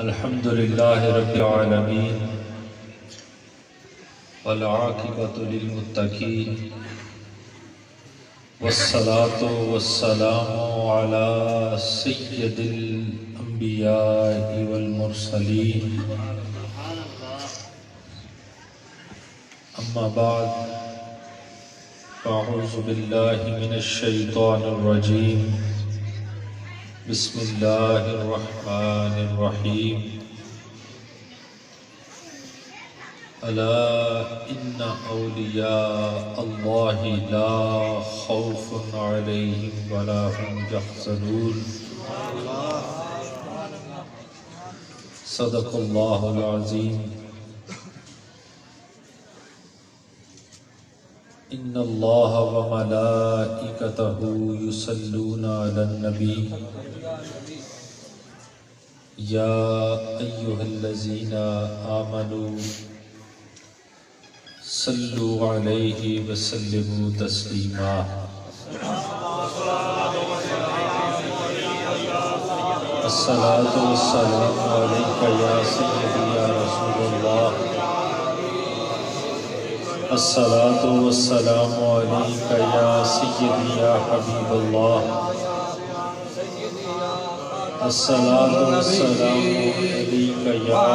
الحمد لله رب العالمين والعاقبة للمتقين والصلاة والسلام على سيد الأنبياء والمرسلين أما بعد فأعوذ بالله من الشيطان الرجيم بسم الله الرحمن الرحيم ألا إن أولياء الله لا خوف عليهم ولا هم يحزنون صدق الله العظيم إن الله وملائكته يصلون على النبي يا أيها الذين آمنوا صلوا عليه وسلموا تسليما الصلاة والسلام عليك يا سيدي يا رسول الله الصلاة والسلام عليك يا سيدي يا حبيب الله الصلاة والسلام عليك يا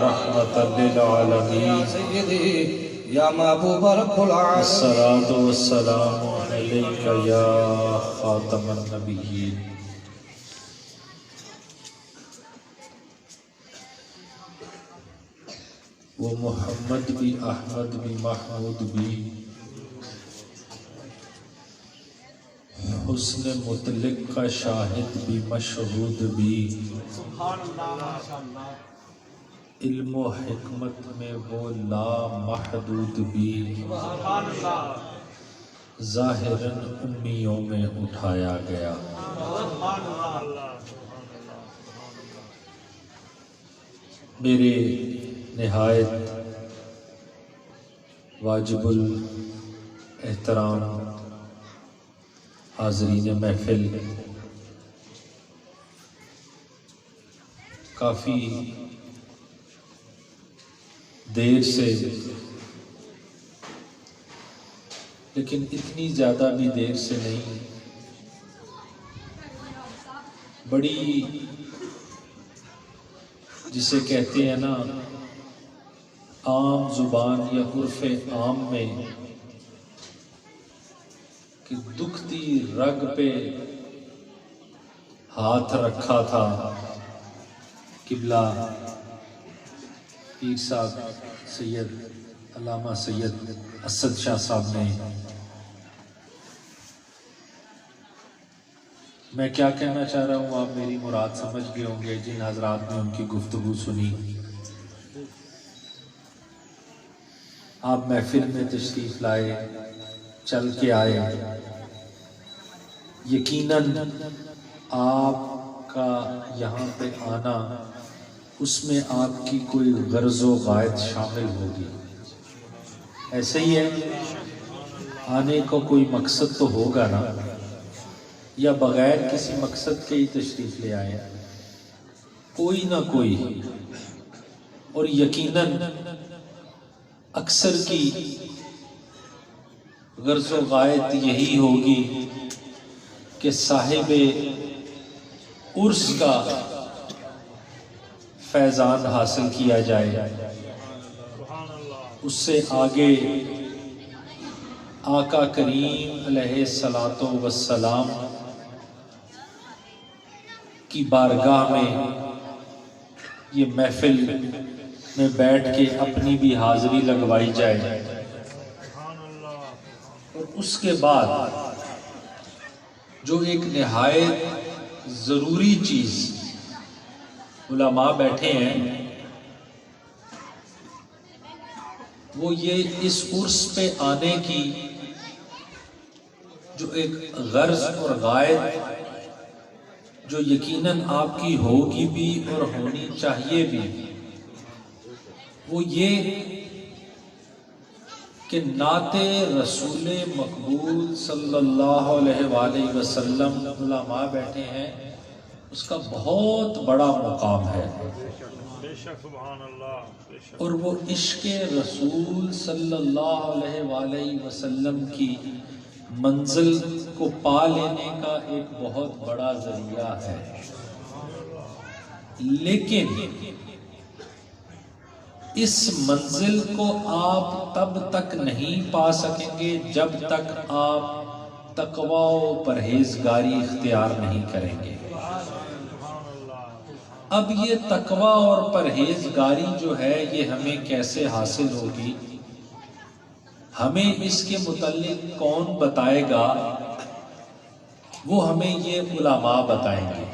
رحمة للعالمين یا محبوب رب العالمین الصلاة والسلام عليك يا خاتم النبيين وہ محمد بھی احمد بھی محمود بھی حسن مطلق کا شاہد بھی مشہود بھی علم و حکمت میں وہ لا محدود بھی ظاہراً امیوں میں اٹھایا گیا میرے نہایت واجب الاحترام حاضرین محفل، کافی دیر سے، لیکن اتنی زیادہ بھی دیر سے نہیں، بڑی جسے کہتے ہیں نا عام زبان یا عرف عام میں کہ دکھتی رگ پہ ہاتھ رکھا تھا قبلہ پیر صاحب سید علامہ سید اسد شاہ صاحب نے۔ میں کیا کہنا چاہ رہا ہوں آپ میری مراد سمجھ گئے ہوں گے جن حضرات نے ان کی گفتگو سنی۔ آپ محفل میں تشریف لائے، چل کے آئے، یقیناً آپ کا یہاں پہ آنا اس میں آپ کی کوئی غرض و غائط شامل ہوگی، ایسے ہی ہے، آنے کا کوئی مقصد تو ہوگا نا، یا بغیر کسی مقصد کے ہی تشریف لے آئے، کوئی نہ کوئی، اور یقیناً اکثر کی غرض و غائط یہی ہوگی کہ صاحب عرس کا فیضان حاصل کیا جائے، اس سے آگے آقا کریم علیہ الصلاۃ والسلام کی بارگاہ میں یہ محفل میں بیٹھ کے اپنی بھی حاضری لگوائی جائے، اور اس کے بعد جو ایک نہایت ضروری چیز علماء بیٹھے ہیں وہ یہ اس عرس پہ آنے کی جو ایک غرض اور غائط جو یقیناً آپ کی ہوگی بھی اور ہونی چاہیے بھی، وہ یہ کہ نعت رسول مقبول صلی اللہ علیہ وآلہ وسلم علماء بیٹھے ہیں، اس کا بہت بڑا مقام ہے، اور وہ عشق رسول صلی اللہ علیہ وآلہ وسلم کی منزل کو پا لینے کا ایک بہت بڑا ذریعہ ہے۔ لیکن اس منزل کو آپ تب تک نہیں پا سکیں گے جب تک آپ تقوی و پرہیزگاری اختیار نہیں کریں گے۔ اب یہ تقوی اور پرہیزگاری جو ہے یہ ہمیں کیسے حاصل ہوگی، ہمیں اس کے متعلق کون بتائے گا؟ وہ ہمیں یہ علماء بتائیں گے۔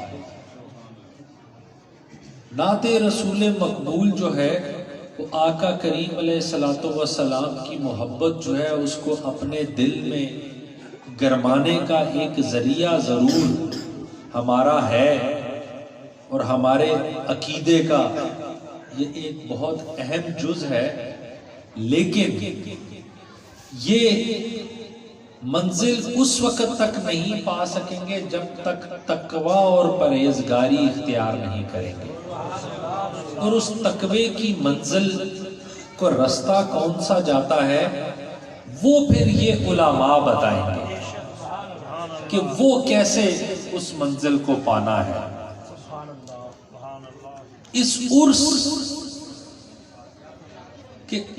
نعت رسول مقبول جو ہے وہ آقا کریم علیہ الصلوۃ والسلام کی محبت جو ہے اس کو اپنے دل میں گرمانے کا ایک ذریعہ ضرور ہمارا ہے، اور ہمارے عقیدے کا یہ ایک بہت اہم جز ہے۔ لیکن یہ منزل اس وقت تک نہیں پا سکیں گے جب تک تقوی اور پرہیزگاری اختیار نہیں کریں گے، اور اس تقوی کی منزل کو رستہ کون سا جاتا ہے وہ پھر یہ علماء بتائیں گے کہ وہ کیسے اس منزل کو پانا ہے۔ اس عرس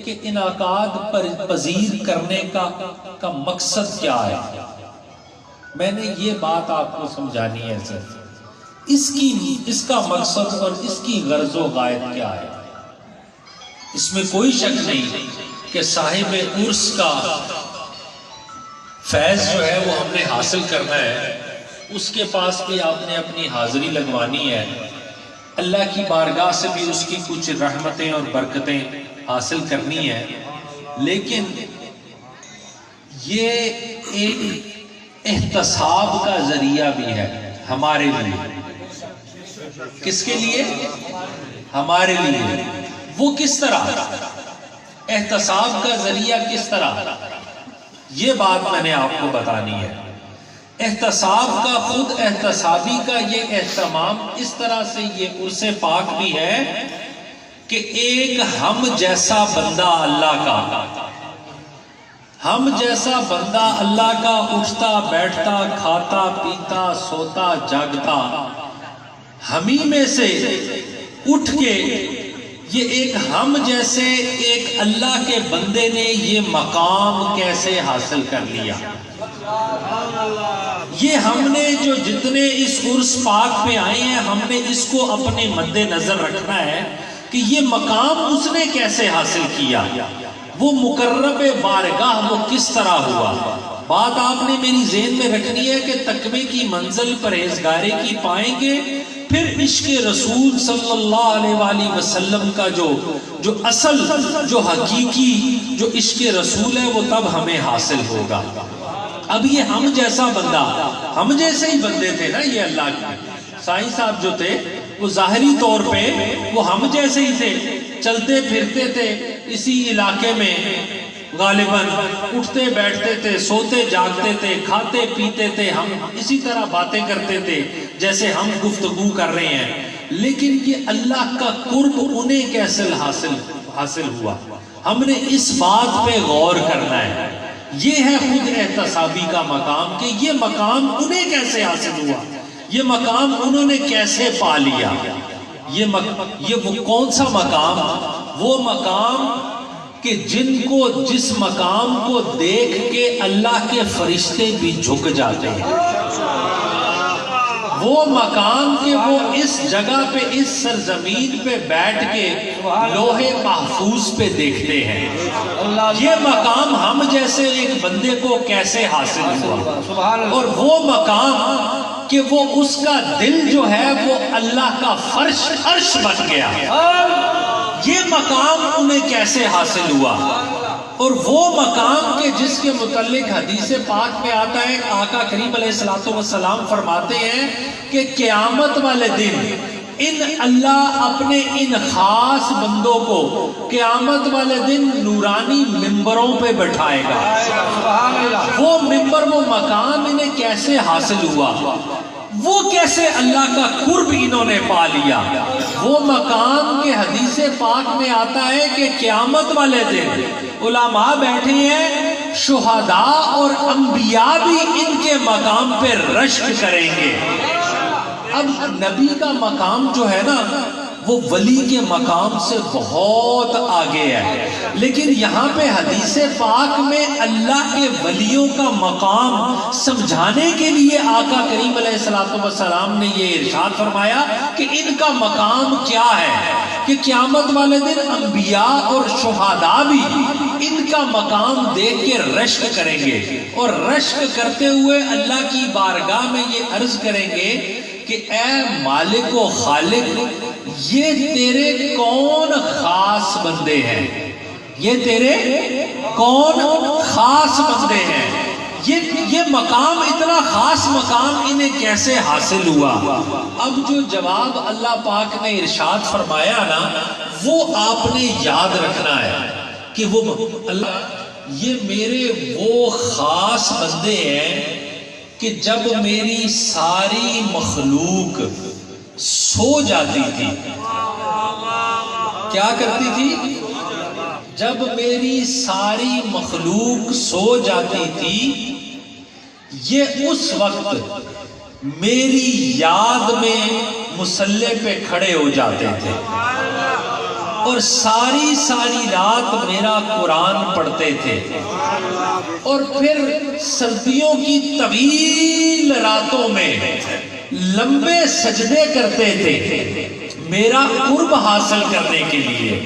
کے انعقاد پذیر کرنے کا مقصد کیا ہے؟ میں نے یہ بات آپ کو سمجھانی ہے سر۔ اس کا مقصد اور اس کی غرض و غائب کیا ہے؟ اس میں کوئی شک نہیں کہ صاحب عرس کا فیض جو ہے وہ ہم نے حاصل کرنا ہے، اس کے پاس بھی آپ نے اپنی حاضری لگوانی ہے، اللہ کی بارگاہ سے بھی اس کی کچھ رحمتیں اور برکتیں حاصل کرنی ہے۔ لیکن یہ ایک احتساب کا ذریعہ بھی ہے ہمارے لیے۔ کس کے لیے؟ ہمارے لیے۔ وہ کس طرح؟ احتساب کا ذریعہ کس طرح؟ یہ بات میں نے آپ کو بتانی ہے۔ احتساب کا، خود احتسابی کا یہ اہتمام اس طرح سے یہ عرس پاک بھی ہے کہ ایک ہم جیسا بندہ اللہ کا، ہم جیسا بندہ اللہ کا اٹھتا بیٹھتا کھاتا پیتا سوتا جاگتا، ہمیں میں سے اٹھ کے یہ ایک ہم جیسے ایک اللہ کے بندے نے یہ مقام کیسے حاصل کر لیا؟ یہ ہم نے جو جتنے اس عرس پاک پہ آئے ہیں ہم نے اس کو اپنے مد نظر رکھنا ہے کہ یہ مقام اس نے کیسے حاصل کیا، وہ مقرب بارگاہ وہ کس طرح ہوا۔ بات آپ نے میری ذہن میں رکھنی ہے کہ تقوی کی منزل پرہیزگاری کی پائیں گے، پھر عشق رسول صلی اللہ علیہ وآلہ وسلم کا جو اصل جو حقیقی جو عشق رسول ہے وہ تب ہمیں حاصل ہوگا۔ اب یہ ہم جیسا بندہ، ہم جیسے ہی بندے تھے نا یہ اللہ کے سائیں صاحب جو تھے، وہ ظاہری طور پہ وہ ہم جیسے ہی تھے، چلتے پھرتے تھے اسی علاقے میں، غالباً اٹھتے بیٹھتے تھے، سوتے جاگتے تھے، کھاتے پیتے تھے، ہم اسی طرح باتیں کرتے تھے جیسے ہم گفتگو کر رہے ہیں۔ لیکن یہ اللہ کا قرب انہیں کیسے حاصل ہوا، ہم نے اس بات پہ غور کرنا ہے۔ یہ ہے خود احتسابی کا مقام کہ یہ مقام انہیں کیسے حاصل ہوا، یہ مقام انہوں نے کیسے پا لیا۔ یہ وہ کون سا مقام؟ وہ مقام کہ جس مقام کو دیکھ کے اللہ کے فرشتے بھی جھک جاتے ہیں، وہ مقام کہ وہ اس جگہ پہ اس سرزمین پہ بیٹھ کے لوح محفوظ پہ دیکھتے ہیں۔ یہ مقام ہم جیسے ایک بندے کو کیسے حاصل ہوا، اور وہ مقام کہ وہ اس کا دل جو ہے وہ اللہ کا فرش عرش بن گیا، یہ مقام انہیں کیسے حاصل ہوا۔ اور وہ مقام کہ جس کے متعلق حدیث پاک میں آتا ہے، آقا کریم علیہ الصلوۃ والسلام فرماتے ہیں کہ قیامت والے دن اللہ اپنے ان خاص بندوں کو قیامت والے دن نورانی ممبروں پہ بٹھائے گا۔ وہ ممبر وہ مقام انہیں کیسے حاصل ہوا؟ وہ کیسے اللہ کا قرب انہوں نے پا لیا؟ وہ مقام کے حدیث پاک میں آتا ہے کہ قیامت والے دن علماء بیٹھے ہیں، شہداء اور انبیاء بھی ان کے مقام پہ رشک کریں گے۔ اب نبی کا مقام جو ہے نا وہ ولی کے مقام سے بہت آگے ہے، لیکن یہاں پہ حدیث پاک میں اللہ کے ولیوں کا مقام سمجھانے کے لیے آقا کریم علیہ السلام نے یہ ارشاد فرمایا کہ ان کا مقام کیا ہے، کہ قیامت والے دن انبیاء اور شہداء بھی ان کا مقام دیکھ کے رشک کریں گے، اور رشک کرتے ہوئے اللہ کی بارگاہ میں یہ عرض کریں گے کہ اے مالک و خالق، یہ تیرے کون خاص بندے ہیں، یہ تیرے کون خاص بندے ہیں، یہ مقام، اتنا خاص مقام انہیں کیسے حاصل ہوا؟ اب جو جواب اللہ پاک نے ارشاد فرمایا نا وہ آپ نے یاد رکھنا ہے کہ وہ اللہ، یہ میرے وہ خاص بندے ہیں کہ جب میری ساری مخلوق سو جاتی تھی، کیا کرتی تھی؟ جب میری ساری مخلوق سو جاتی تھی، یہ اس وقت میری یاد میں مصلی پہ کھڑے ہو جاتے تھے اور ساری رات میرا قرآن پڑھتے تھے، اور پھر سردیوں کی طویل راتوں میں لمبے سجدے کرتے تھے میرا قرب حاصل کرنے کے لیے۔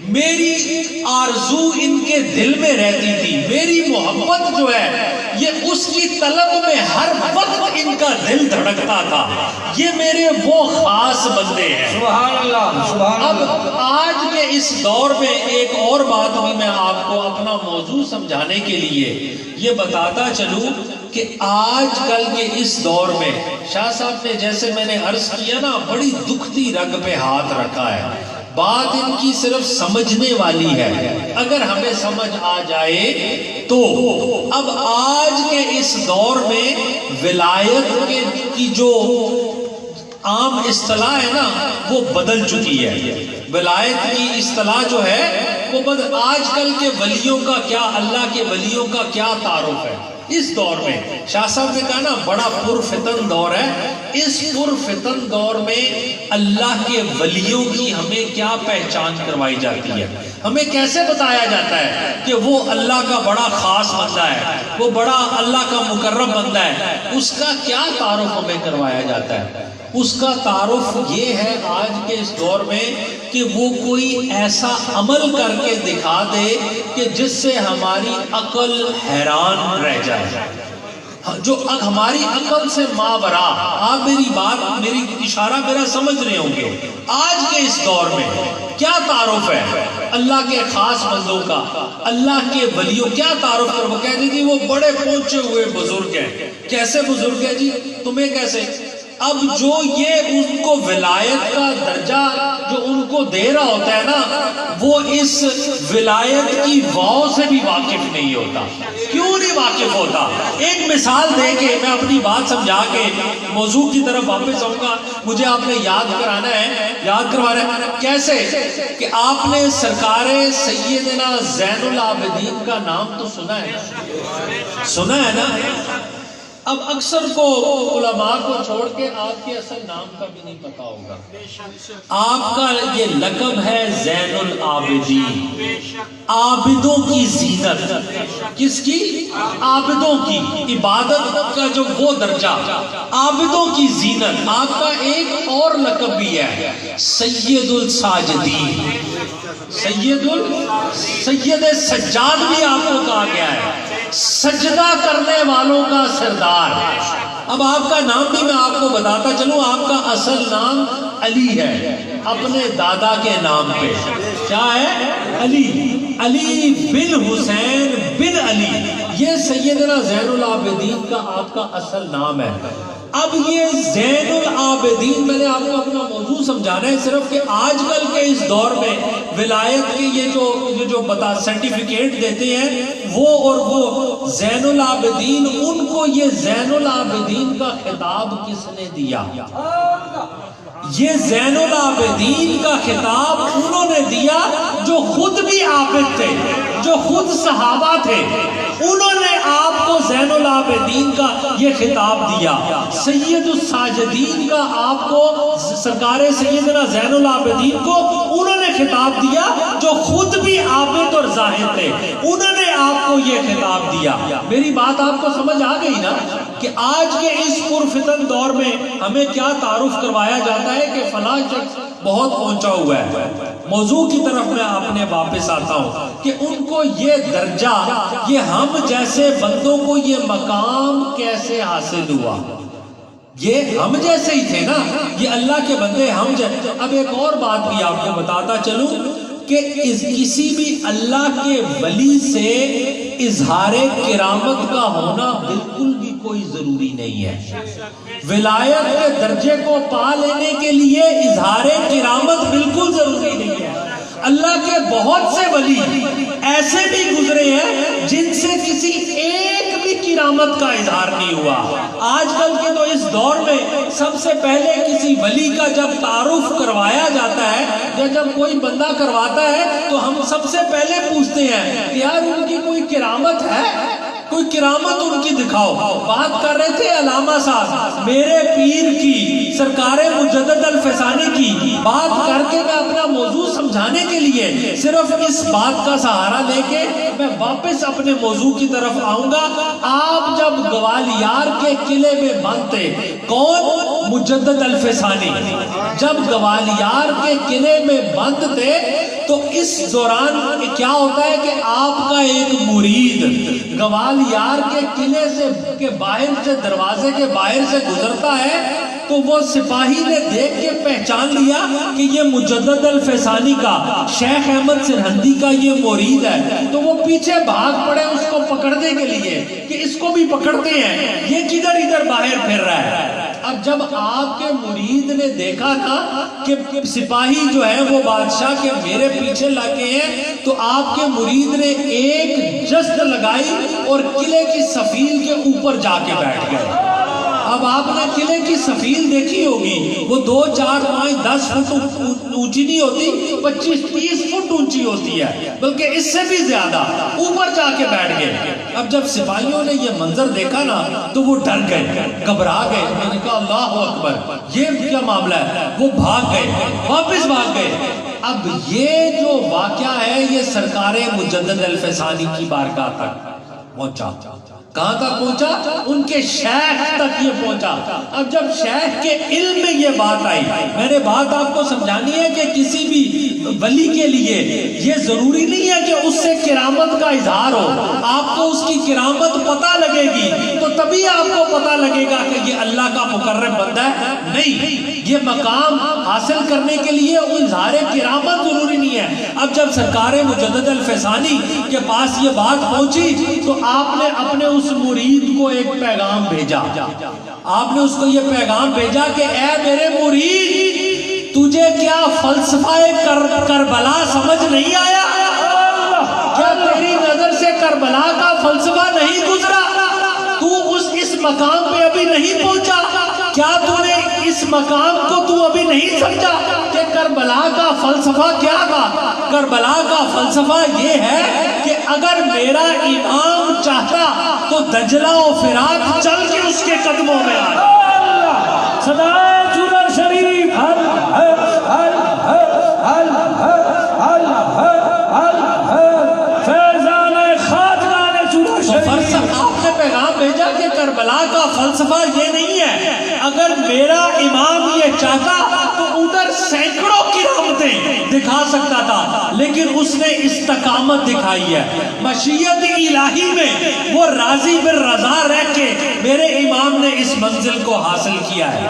میری آرزو ان کے دل میں رہتی تھی، میری محبت جو ہے یہ اس کی طلب میں ہر وقت ان کا دل دھڑکتا تھا، یہ میرے وہ خاص بندے ہیں۔ سبحان اللہ، سبحان اللہ۔ اب آج کے اس دور میں ایک اور بات بھی میں آپ کو اپنا موضوع سمجھانے کے لیے یہ بتاتا چلوں کہ آج کل کے اس دور میں شاہ صاحب نے جیسے میں نے عرض کیا نا بڑی دکھتی رگ پہ ہاتھ رکھا ہے، بات ان کی صرف سمجھنے والی ہے، اگر ہمیں سمجھ آ جائے تو۔ اب آج کے اس دور میں ولایت کی جو عام اصطلاح ہے نا وہ بدل چکی ہے، ولایت کی اصطلاح جو ہے وہ آج کل کے ولیوں کا کیا، اللہ کے ولیوں کا کیا تعارف ہے اس دور میں؟ شاہ صاحب نے کہا نا بڑا پرفتن دور ہے، اس پرفتن دور میں اللہ کے ولیوں کی ہمیں کیا پہچان کروائی جاتی ہے، ہمیں کیسے بتایا جاتا ہے کہ وہ اللہ کا بڑا خاص بندہ ہے، وہ بڑا اللہ کا مقرب بندہ ہے، اس کا کیا تعارف ہمیں کروایا جاتا ہے؟ اس کا تعارف یہ ہے آج کے اس دور میں کہ وہ کوئی ایسا عمل کر کے دکھا دے کہ جس سے ہماری عقل حیران رہ جائے، جو ہماری عقل سے ماورا۔ آپ میری بات، میری اشارہ میرا سمجھ رہے ہوں گے۔ آج کے اس دور میں کیا تعارف ہے اللہ کے خاص بندوں کا، اللہ کے ولیوں، کیا تعارف ہے؟ وہ کہتے تھے وہ بڑے پہنچے ہوئے بزرگ ہیں۔ کیسے بزرگ ہیں جی؟ تمہیں کیسے؟ اب جو یہ ان کو ولایت کا درجہ جو ان کو دے رہا ہوتا ہے نا وہ اس ولایت کی واؤ سے بھی واقف نہیں ہوتا۔ کیوں نہیں واقف ہوتا؟ ایک مثال دے کے میں اپنی بات سمجھا کے موضوع کی طرف واپس آؤں گا۔ مجھے آپ نے یاد کرانا ہے، یاد کروانا ہے۔ کیسے؟ کہ آپ نے سرکار سیدنا زین العابدین کا نام تو سنا ہے نا، سنا ہے نا؟ اب اکثر کو علماء کو چھوڑ کے آپ کے اصل نام کا بھی نہیں پتا ہوگا۔ آپ کا یہ لقب ہے زین العابدین، عابدوں کی زینت۔ کس کی؟ عابدوں کی، عبادت کا جو وہ درجہ، عابدوں کی زینت۔ آپ کا ایک اور لقب بھی ہے سید الساجدین، سید سجاد بھی آپ کو کہا گیا ہے، سجدہ کرنے والوں کا سردار۔ اب آپ کا نام بھی میں آپ کو بتاتا چلوں، آپ کا اصل نام علی ہے، اپنے دادا کے نام پہ کیا ہے؟ علی، علی بن حسین بن علی، یہ سیدنا زین العابدین کا آپ کا اصل نام ہے۔ اب یہ زین العابدین، میں نے آپ کو اپنا موضوع سمجھانا ہے صرف کہ آج کل کے اس دور میں ولایت کے یہ جو بتا سرٹیفکیٹ دیتے ہیں وہ، اور وہ زین العابدین، ان کو یہ زین العابدین کا خطاب کس نے دیا؟ یہ زین العابدین کا خطاب انہوں نے دیا جو خود بھی عابد تھے، جو خود صحابہ تھے، انہوں نے آپ کو زین العابدین کا یہ خطاب دیا۔ سید الساجدین کا آپ کو سرکار سیدنا زین العابدین کو انہوں نے خطاب دیا جو خود بھی عابد اور زاہد تھے، انہوں نے آپ کو یہ خطاب دیا۔ میری بات آپ کو سمجھ آ گئی نا کہ آج کے اس پرفتن دور میں ہمیں کیا تعارف کروایا جاتا ہے کہ فلاں شخص بہت پہنچا ہوا ہے۔ موضوع کی طرف میں اپنے واپس آتا ہوں کہ ان کو یہ درجہ، یہ ہم جیسے بندوں کو یہ مقام کیسے حاصل ہوا؟ یہ ہم جیسے ہی تھے نا، یہ اللہ کے بندے ہم جیسے۔ اب ایک اور بات بھی آپ کو بتاتا چلوں کہ کسی بھی اللہ کے ولی سے اظہار کرامت کا ہونا بالکل بھی کوئی ضروری نہیں ہے۔ ولایت کے درجے کو پا لینے کے لیے اظہار کرامت بالکل ضروری نہیں ہے۔ اللہ کے بہت سے ولی ایسے بھی گزرے ہیں جن سے کسی ایک بھی کرامت کا اظہار نہیں ہوا۔ آج کل کے تو اس دور میں سب سے پہلے کسی ولی کا جب تعارف کروایا جاتا ہے یا جب کوئی بندہ کرواتا ہے تو ہم سب سے پہلے پوچھتے ہیں کہ یار ان کی کوئی کرامت ہے؟ کوئی کرامت ان کی دکھاؤ۔ بات کر رہے تھے علامہ صاحب میرے پیر کی، سرکار مجدد الفسانی کی، بات کر کے میں اپنا موضوع سمجھانے کے لیے صرف اس بات کا سہارا لے کے میں واپس اپنے موضوع کی طرف آؤں گا۔ آپ جب گوالیار کے قلعے میں بند تھے، کون؟ مجدد الفسانی جب گوالیار کے قلعے میں بند تھے تو اس دوران کیا ہوتا ہے کہ آپ کا ایک مرید گوالیار کے قلعے سے کے باہر سے، دروازے کے باہر سے گزرتا ہے تو وہ سپاہی نے دیکھ کے پہچان لیا کہ یہ مجدد الفسانی کا، شیخ احمد سرہندی کا یہ مرید ہے، تو وہ پیچھے بھاگ پڑے اس کو پکڑنے کے لیے کہ اس کو بھی پکڑتے ہیں، یہ کدھر ادھر باہر پھر رہا ہے۔ اب جب آپ کے مرید نے دیکھا نا کہ سپاہی جو ہے وہ بادشاہ کے میرے پیچھے لگے ہیں تو آپ کے مرید نے ایک جست لگائی اور قلعے کی سفیل کے اوپر جا کے بیٹھ گئے۔ اب آپ نے قلعے کی سفیل دیکھی ہوگی، وہ 2, 4, 5, 10 فٹ اونچی نہیں ہوتی، 25, 30 فٹ اونچی ہوتی ہے، بلکہ اس سے بھی زیادہ، اوپر جا کے بیٹھ گئے۔ اب جب سپاہیوں نے یہ منظر دیکھا نا تو وہ ڈر گئے، گھبرا گئے، میں نے کہا اللہ اکبر، یہ کیا معاملہ ہے؟ وہ بھاگ گئے، واپس بھاگ گئے۔ اب یہ جو واقعہ ہے یہ سرکار مجدد الفسانی کی بارگاہ تک پہنچا۔ کہاں تک پہنچا؟ ان کے شیخ تک یہ پہنچا۔ اب جب شیخ کے علم میں یہ بات آئی، میں نے بات آپ کو سمجھانی ہے کہ کسی بھی ولی کے لیے یہ ضروری نہیں ہے کہ اس سے کرامت کا اظہار ہو، آپ کو اس کی کرامت پتہ لگے گی تو تبھی آپ کو پتہ لگے گا کہ یہ اللہ کا مقرب بندہ ہے۔ نہیں، یہ مقام حاصل کرنے کے لیے اظہار کرامت ضروری نہیں ہے۔ اب جب سرکار مجدد الفسانی کے پاس یہ بات پہنچی تو آپ نے اپنے اس مرید کو ایک پیغام بھیجا۔ آپ نے اس کو یہ پیغام بھیجا کہ اے میرے مرید، تجھے کیا فلسفہ کربلا سمجھ نہیں آیا؟ کیا تیری نظر سے کربلا کا فلسفہ نہیں گزرا؟ تو اس مقام پہ ابھی نہیں پہنچا؟ کیا تو نے اس مقام کو تو ابھی نہیں سمجھا کہ کربلا کا فلسفہ کیا تھا؟ کربلا کا فلسفہ یہ ہے کہ اگر میرا امام چاہتا تو دجلہ و فرات چل کے اس کے قدموں میں آئے۔ صدائے چورر شریف فیضان خاتگان چورر شریف۔ آپ نے پیغام بھیجا کہ کربلا کا فلسفہ یہ نہیں ہے، اگر میرا امام یہ چاہتا تو ادھر سینکڑوں کرامتیں دکھا سکتا تھا، لیکن اس نے استقامت دکھائی ہے۔ مشیت الہی میں وہ راضی بالرضا رہ کے میرے امام نے اس منزل کو حاصل کیا ہے۔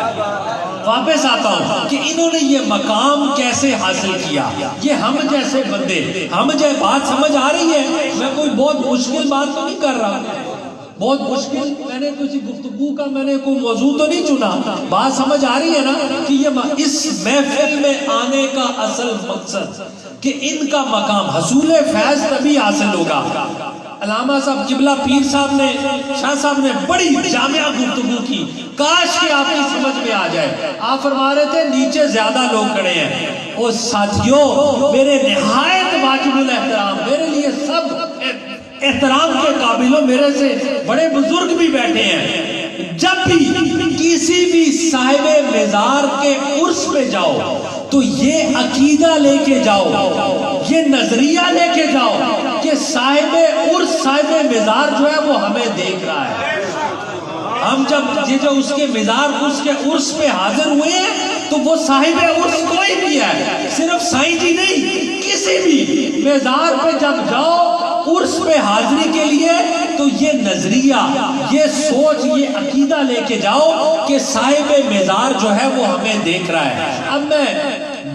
واپس آتا ہوں کہ انہوں نے یہ مقام کیسے حاصل کیا۔ یہ ہم جیسے بندے، ہم جیسے، بات سمجھ آ رہی ہے؟ میں کوئی بہت مشکل بات تو نہیں کر رہا، بہت مشکل، میں نے کسی گفتگو کا میں نے کوئی موضوع تو نہیں چنا، بات سمجھ آ رہی ہے نا کہ یہ اس محفل میں آنے کا اصل مقصد کہ ان کا مقام حصول فیض تبھی حاصل ہوگا۔ علامہ صاحب قبلہ پیر صاحب نے، شاہ صاحب نے بڑی جامعہ گفتگو کی، کاش کہ آپ کی سمجھ میں آ جائے۔ آپ فرما رہے تھے نیچے زیادہ لوگ کھڑے ہیں، اور ساتھیوں میرے نہایت واجب الاحترام، میرے لیے سب احترام کے قابل ہو، میرے سے بڑے بزرگ بھی بیٹھے ہیں، جب بھی کسی بھی صاحب مزار کے عرس پہ جاؤ تو یہ عقیدہ لے کے جاؤ، یہ نظریہ لے کے جاؤ کہ صاحب عرس، صاحب مزار جو ہے وہ ہمیں دیکھ رہا ہے۔ ہم جب یہ جو اس کے مزار، اس کے عرس پہ حاضر ہوئے ہیں تو وہ صاحب عرس کوئی بھی ہے، صرف سائیں جی نہیں، کسی بھی مزار پہ جب جاؤ عرس پہ حاضری کے لیے تو یہ نظریہ، یہ سوچ، یہ عقیدہ لے کے جاؤ کہ صاحب مزار جو ہے وہ ہمیں دیکھ رہا ہے۔ اب میں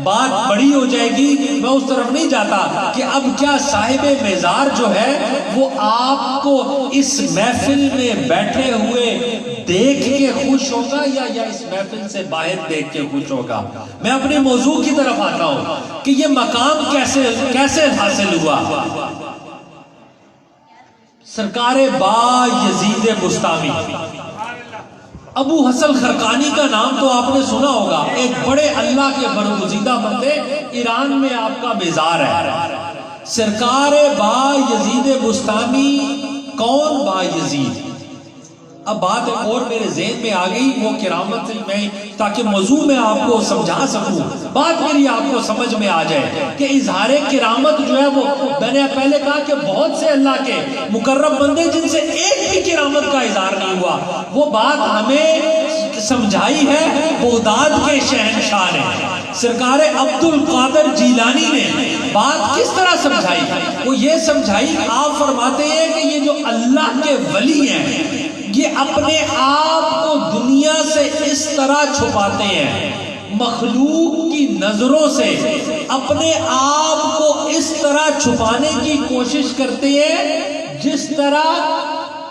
بات بڑی ہو جائے گی، میں اس طرف نہیں جاتا کہ اب کیا صاحب مزار جو ہے وہ آپ کو اس محفل میں بیٹھے ہوئے دیکھ کے خوش ہوگا یا اس محفل سے باہر دیکھ کے خوش ہوگا؟ میں اپنے موضوع کی طرف آتا ہوں کہ یہ مقام کیسے حاصل ہوا۔ سرکار با یزید بسطامی، ابو حسن خرقانی کا نام تو آپ نے سنا ہوگا، ایک بڑے اللہ کے برگزیدہ بندے، ایران میں آپ کا مزار ہے۔ سرکار با یزید بسطامی، کون با یزید؟ اب بات اور میرے ذہن میں آ گئی، وہ کرامت سے میں تاکہ موضوع میں آپ کو سمجھا سکوں، بات میری آپ کو سمجھ میں آ جائے کہ اظہار کرامت جو ہے وہ، میں نے پہلے کہا کہ بہت سے اللہ کے مقرب بندے جن سے ایک بھی کرامت کا اظہار نہیں ہوا، وہ بات ہمیں سمجھائی ہے بغداد کے شہنشاہ نے، سرکار عبد القادر جیلانی نے۔ بات کس طرح سمجھائی؟ وہ یہ سمجھائی، آپ فرماتے ہیں کہ یہ جو اللہ کے ولی ہیں یہ اپنے آپ کو دنیا سے اس طرح چھپاتے ہیں، مخلوق کی نظروں سے اپنے آپ کو اس طرح چھپانے کی کوشش کرتے ہیں جس طرح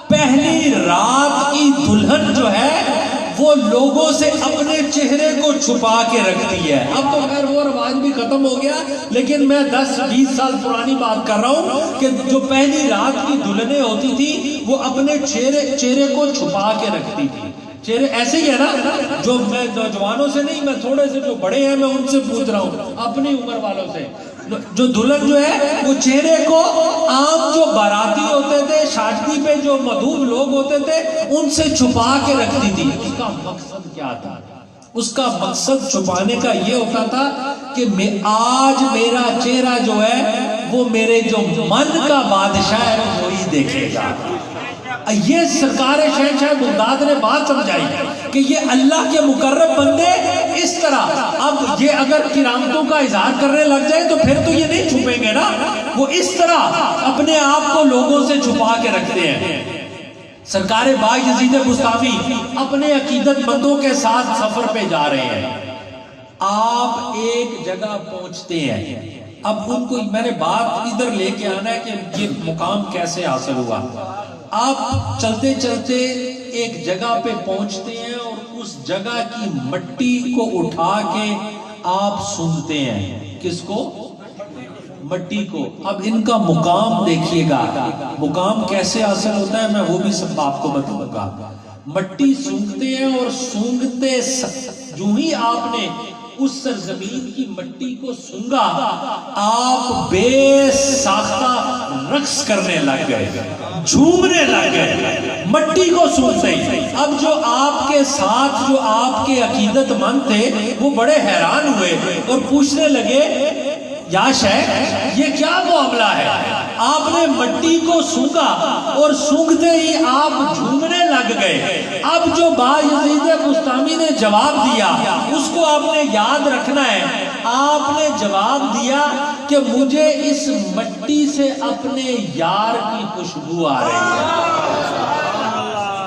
پہلی رات کی دلہن جو ہے وہ لوگوں سے اپنے چہرے کو چھپا کے رکھتی ہے۔ اب تو خیر وہ رواج بھی ختم ہو گیا، لیکن میں 10-20 سال پرانی بات کر رہا ہوں کہ جو پہلی رات کی دلہنیں ہوتی تھی وہ اپنے چہرے کو چھپا کے رکھتی تھی۔ چہرے ایسے ہی ہے نا، جو میں نوجوانوں سے نہیں، میں تھوڑے سے جو بڑے ہیں میں ان سے پوچھ رہا ہوں، اپنی عمر والوں سے، جو دلہن جو ہے وہ چہرے کو عام جو باراتی ہوتے تھے، شادی پہ جو مدعو لوگ ہوتے تھے ان سے چھپا کے رکھتی تھی۔ اس کا مقصد کیا تھا؟ اس کا مقصد چھپانے کا یہ ہوتا تھا کہ آج میرا چہرہ جو ہے وہ میرے جو من کا بادشاہ ہے وہی دیکھے گا۔ یہ سرکار شہنشاہ بغداد نے بات سمجھائی کہ یہ اللہ کے مقرب بندے اس طرح، اب یہ اگر کرامتوں کا اظہار کرنے لگ جائے تو پھر تو یہ نہیں چھپیں گے نا، وہ اس طرح اپنے آپ کو لوگوں سے چھپا کے رکھتے ہیں۔ سرکار با یزید بسطامی اپنے عقیدت مندوں کے ساتھ سفر پہ جا رہے ہیں، آپ ایک جگہ پہنچتے ہیں۔ اب ان کو میں نے بات ادھر لے کے آنا ہے کہ یہ مقام کیسے حاصل ہوا۔ آپ چلتے چلتے ایک جگہ پہ پہنچتے ہیں اور اس جگہ کی مٹی کو اٹھا کے آپ سنتے ہیں۔ کس کو؟ مٹی کو۔ اب ان کا مقام دیکھیے گا، مقام کیسے حاصل ہوتا ہے میں وہ بھی سب آپ کو بتاؤں گا۔ مٹی سونگتے ہیں اور سونگتے جو ہی آپ نے اس سرزمین کی مٹی کو سونگا آپ بے ساختہ رقص کرنے لگ گئے، جھومنے لگ گئے مٹی کو سونگتے ہی۔ اب جو آپ کے ساتھ جو آپ کے عقیدت مند تھے وہ بڑے حیران ہوئے اور پوچھنے لگے، یا شیخ یہ کیا معاملہ ہے؟ آپ نے مٹی کو سونگا اور سونگتے ہی آپ جھومنے لگ گئے۔ اب جو با یزید بسطامی نے جواب دیا اس کو آپ نے یاد رکھنا ہے۔ آپ نے جواب دیا کہ مجھے اس مٹی سے اپنے یار کی خوشبو آ رہی ہے۔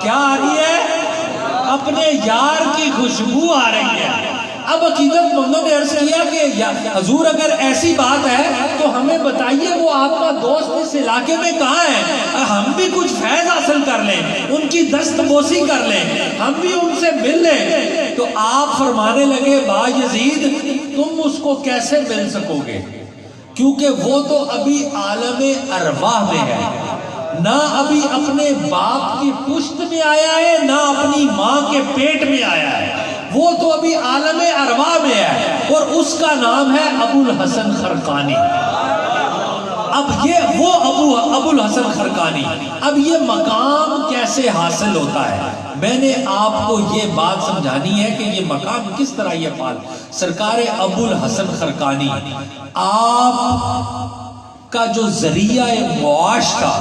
کیا آ رہی ہے؟ اپنے یار کی خوشبو آ رہی ہے۔ اب عقیدت مندوں نے عرض کیا کہ یا حضور اگر ایسی بات ہے تو ہمیں بتائیے وہ آپ کا دوست اس علاقے میں کہاں ہے، ہم بھی کچھ فیض حاصل کر لیں، ان کی دست بوسی کر لیں، ہم بھی ان سے مل لیں۔ تو آپ فرمانے لگے با یزید تم اس کو کیسے مل سکو گے، کیونکہ وہ تو ابھی عالم ارواح میں ہے، نہ ابھی اپنے باپ کی پشت میں آیا ہے، نہ اپنی ماں کے پیٹ میں آیا ہے، وہ تو ابھی عالم ارواح میں ہے، اور اس کا نام ہے ابو الحسن خرقانی۔ اب یہ وہ ابو الحسن خرقانی، اب یہ مقام کیسے حاصل ہوتا ہے؟ میں نے آپ کو یہ بات سمجھانی ہے کہ یہ مقام کس طرح یہ پال سرکار ابو الحسن خرقانی، آپ کا جو ذریعہ معاش تھا،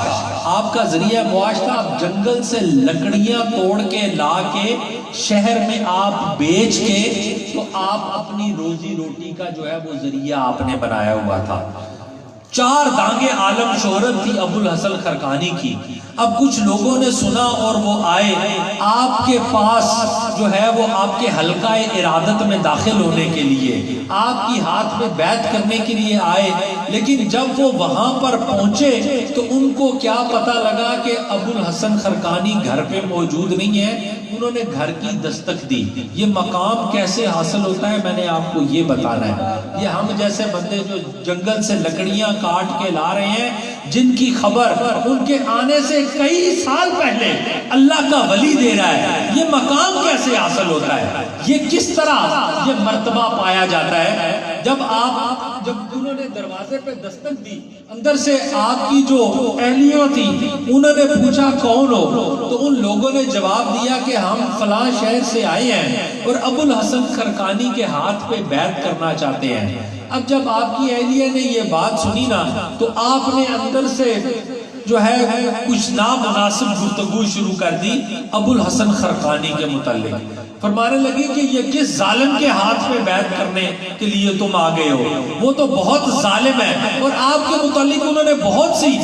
آپ کا ذریعہ معاش تھا، آپ جنگل سے لکڑیاں توڑ کے لا کے شہر میں آپ بیچ کے تو آپ اپنی روزی روٹی کا جو ہے وہ ذریعہ آپ نے بنایا ہوا تھا۔ 4 دانگے عالم شہرت تھی ابو الحسن خرقانی کی۔ اب کچھ لوگوں نے سنا اور وہ آئے آپ کے پاس جو ہے وہ آپ کے حلقہ ارادت میں داخل ہونے کے لیے، آپ کی ہاتھ میں بیعت کرنے کے لیے آئے، لیکن جب وہ وہاں پر پہنچے تو ان کو کیا پتہ لگا کہ ابو الحسن خرقانی گھر پہ موجود نہیں ہے۔ انہوں نے گھر کی دستک دی۔ یہ مقام کیسے حاصل ہوتا ہے میں نے آپ کو یہ بتانا ہے۔ یہ ہم جیسے بندے جو جنگل سے لکڑیاں کاٹ کے لا رہے ہیں، جن کی خبر ان کے آنے سے کئی سال پہلے اللہ کا ولی دے رہا ہے، یہ مقام کیسے حاصل ہوتا ہے، یہ کس طرح یہ مرتبہ پایا جاتا ہے؟ جب انہوں نے دروازے پہ دستک دی، اندر سے آپ کی جو اہلیہ تھی انہوں نے پوچھا کون ہو، تو ان لوگوں نے جواب دیا کہ ہم فلاں شہر سے آئے ہیں اور ابو الحسن خرقانی کے ہاتھ پہ بیعت کرنا چاہتے ہیں۔ اب جب آپ کی اہلیہ نے یہ بات سنی نا تو آپ نے اندر سے جو ہے کچھ نامناسب گفتگو شروع کر دی ابو الحسن خرقانی کے متعلق۔ فرمانے لگی کہ یہ کس ظالم کے ہاتھ میں بیعت کرنے کے لیے تم آ گئے ہو، وہ تو بہت ظالم ہے، اور آپ کے متعلق انہوں نے بہت سی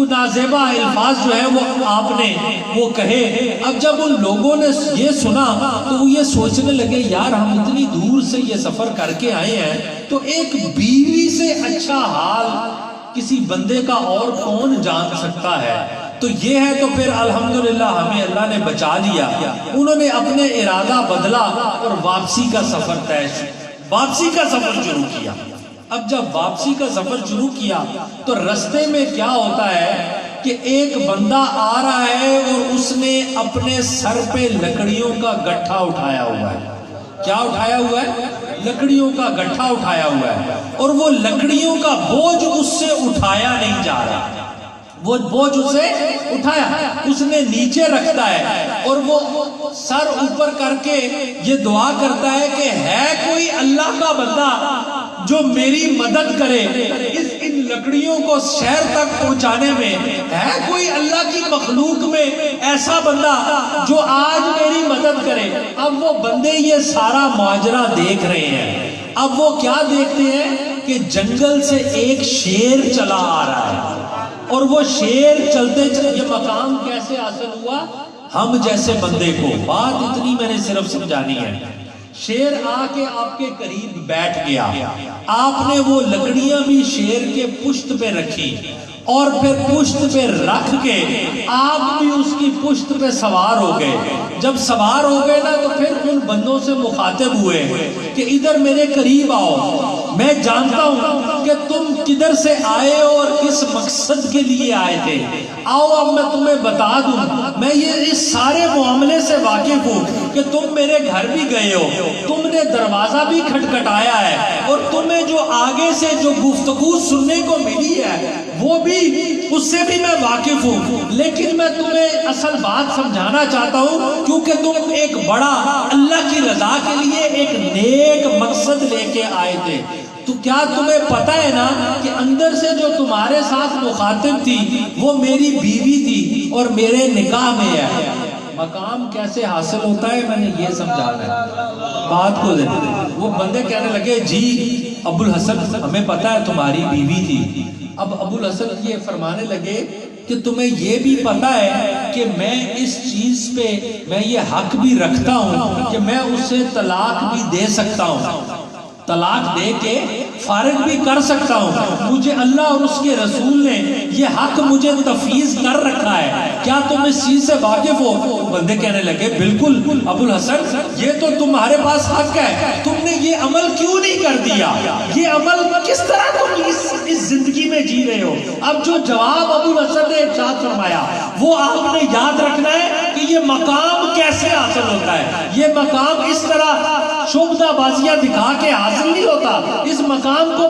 نازیبا الفاظ جو ہے وہ آپ نے وہ کہے۔ اب جب ان لوگوں نے یہ سنا تو وہ یہ سوچنے لگے یار ہم اتنی دور سے یہ سفر کر کے آئے ہیں تو ایک بیوی سے اچھا حال کسی بندے کا اور کون جان سکتا ہے، تو یہ ہے تو پھر الحمدللہ ہمیں اللہ نے بچا لیا۔ انہوں نے اپنے ارادہ بدلا اور واپسی کا سفر شروع کیا۔ اب جب واپسی کا سفر شروع کیا تو رستے میں کیا ہوتا ہے کہ ایک بندہ آ رہا ہے اور اس نے اپنے سر پہ لکڑیوں کا گٹھا اٹھایا ہوا ہے۔ کیا اٹھایا ہوا ہے؟ لکڑیوں کا گٹھا اٹھایا ہوا ہے، اور وہ لکڑیوں کا بوجھ اس سے اٹھایا نہیں جا رہا، وہ بوجھ اسے اٹھایا اس نے نیچے رکھتا ہے، اور وہ سر اوپر کر کے یہ دعا کرتا ہے کہ ہے کوئی اللہ کا بندہ جو میری مدد کرے ان لکڑیوں کو شہر تک پہنچانے میں، ہے کوئی اللہ کی مخلوق میں ایسا بندہ جو آج میری مدد کرے۔ اب وہ بندے یہ سارا ماجرا دیکھ رہے ہیں، اب وہ کیا دیکھتے ہیں کہ جنگل سے ایک شیر چلا آ رہا ہے، اور وہ شیر چلتے یہ مقام کیسے حاصل ہوا ہم جیسے بندے کو، بات اتنی میں نے صرف سمجھانی ہے۔ شیر آ کے آپ کے قریب بیٹھ گیا، آپ نے وہ لکڑیاں بھی شیر کے پشت پہ رکھی، اور پھر پشت پہ رکھ کے آپ بھی اس کی پشت پہ سوار ہو گئے۔ جب سوار ہو گئے نا تو پھر ان بندوں سے مخاطب ہوئے کہ ادھر میرے قریب آؤ، میں جانتا ہوں کہ تم کدھر سے آئے ہو اور کس مقصد کے لیے آئے تھے، آؤ اب میں تمہیں بتا دوں، میں یہ اس سارے معاملے سے واقف ہوں کہ تم میرے گھر بھی گئے ہو، تم نے دروازہ بھی کھٹکھٹایا ہے، اور تمہیں جو آگے سے جو گفتگو سننے کو ملی ہے وہ بھی اس سے بھی میں واقف ہوں، لیکن میں تمہیں اصل بات سمجھانا چاہتا ہوں کیونکہ تم ایک بڑا اللہ کی رضا کے لیے ایک نیک مقصد لے کے آئے تھے، تو کیا تمہیں پتہ ہے نا کہ اندر سے جو تمہارے ساتھ مخاطب تھی وہ میری بیوی تھی اور میرے نکاح میں ہے۔ مقام کیسے حاصل ہوتا ہے میں نے یہ سمجھانا ہے بات کو دیکھیں۔ وہ بندے کہنے لگے جی ابو الحسن ہمیں پتہ ہے تمہاری بیوی تھی۔ اب ابو الحسن یہ فرمانے لگے کہ تمہیں یہ بھی پتا ہے کہ میں اس چیز پہ میں یہ حق بھی رکھتا ہوں کہ میں اسے طلاق بھی دے سکتا ہوں، طلاق دے کے فارغ بھی کر سکتا ہوں، مجھے اللہ اور اس کے رسول نے یہ حق مجھے تفویض کر رکھا ہے، کیا تم اس چیز سے واقف ہو؟ بندے کہنے لگے بالکل ابو الحسن یہ تو تمہارے پاس حق ہے، تم نے یہ عمل کیوں نہیں کر دیا؟ یہ عمل کس طرح تم اس زندگی میں جی رہے ہو؟ اب جو جواب ابو الحسن نے ارشاد فرمایا وہ آپ نے یاد رکھنا ہے کہ یہ مقام کیسے حاصل ہوتا ہے۔ یہ مقام اس طرح شعبدہ بازیاں دکھا کے حاصل نہیں ہوتا، اس مقام کو